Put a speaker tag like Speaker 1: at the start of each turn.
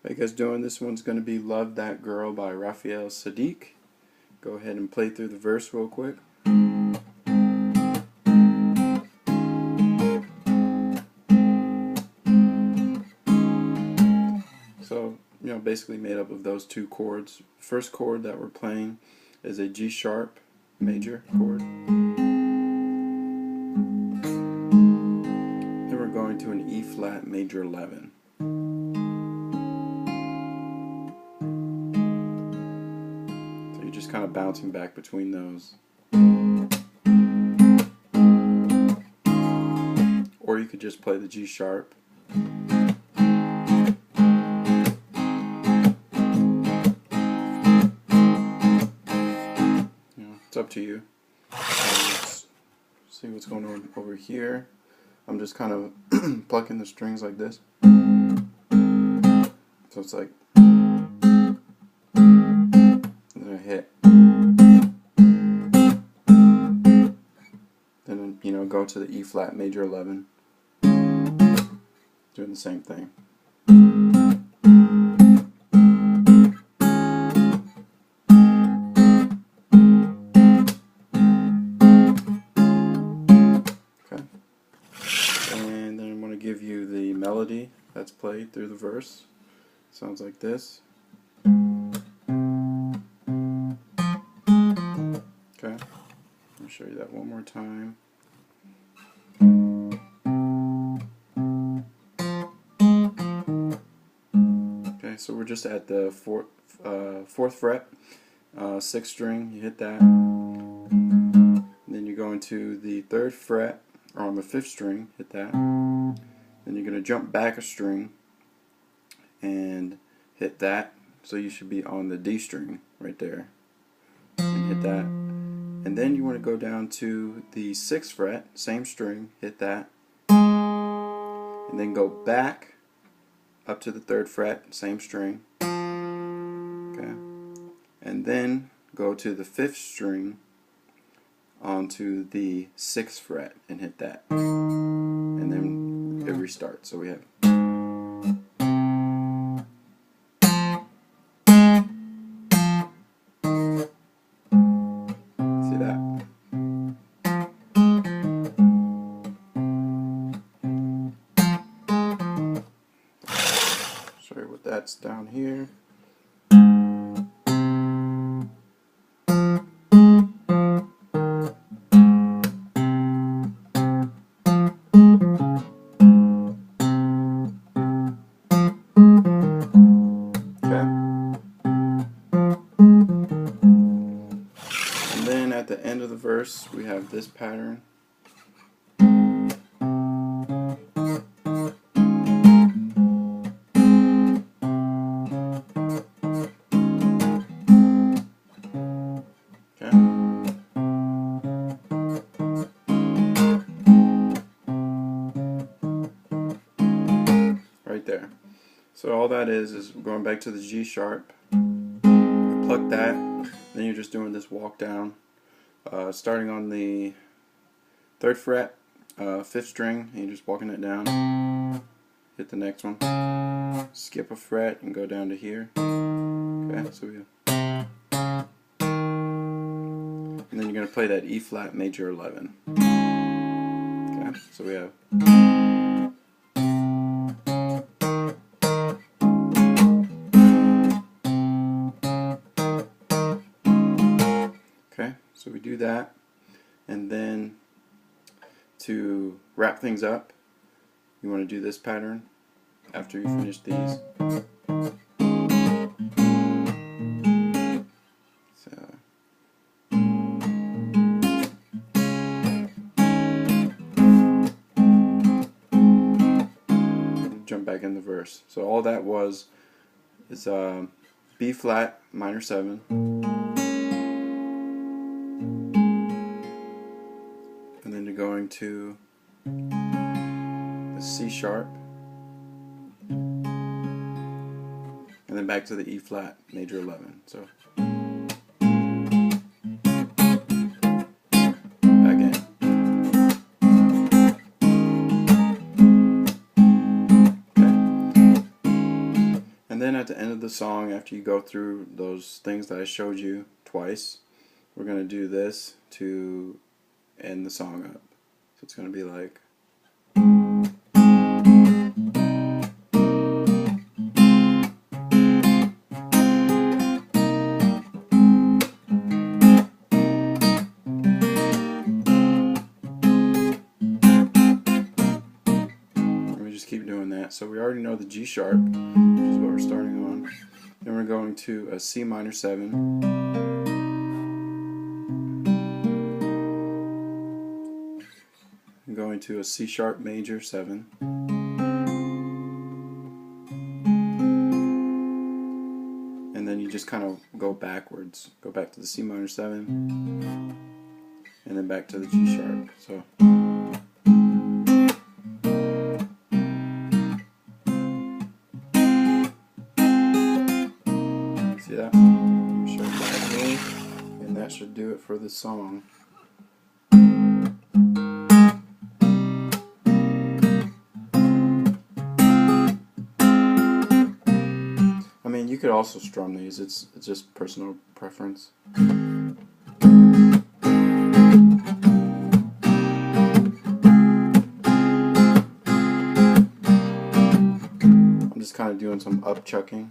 Speaker 1: How you guys doing? This one's going to be Love That Girl by Raphael Saadiq. Go ahead and play through the verse real quick. So, basically made up of those two chords. First chord that we're playing is a G sharp major chord. Then we're going to an E flat major 11. So you're just kind of bouncing back between those. Or you could just play the G sharp. It's up to you. Let's see what's going on over here. I'm just kind of plucking the strings like this. So it's like, and then I hit. Then, go to the E flat major 11. Doing the same thing. And then I'm going to give you the melody that's played through the verse. Sounds like this. Okay, I'll show you that one more time. Okay, so we're just at the fourth fret, 6th string, you hit that. And then you go into the 3rd fret, or on the 5th string, hit that. Then you're going to jump back a string and hit that. So you should be on the D string right there. And hit that. And then you want to go down to the 6th fret, same string, hit that. And then go back up to the 3rd fret, same string. Okay. And then go to the 5th string onto the 6th fret and hit that, and then it restarts. So we have see that. Show you what that's down here. And then at the end of the verse we have this pattern. Okay. Right there. So all that is going back to the G sharp. You pluck that, then you're just doing this walk down, starting on the 3rd fret, 5th string, and you're just walking it down. Hit the next one, skip a fret, and go down to here. Okay, so we have, and then you're going to play that E flat major 11. Okay, so we have. Okay, so we do that, and then to wrap things up, you want to do this pattern after you finish these. So, jump back in the verse. So all that is B flat minor 7. And then you're going to the C sharp, and then back to the E flat major 11. So back in. Okay. And then at the end of the song, after you go through those things that I showed you twice, we're going to do this to end the song up. So it's going to be like... keep doing that. So we already know the G sharp, which is what we're starting on. Then we're going to a C minor 7. I'm going to a C sharp major 7. And then you just kind of go backwards. Go back to the C minor 7. And then back to the G sharp. So see that? Show that here, and that should do it for the song. I mean, you could also strum these. It's just personal preference. I'm just kind of doing some upchucking.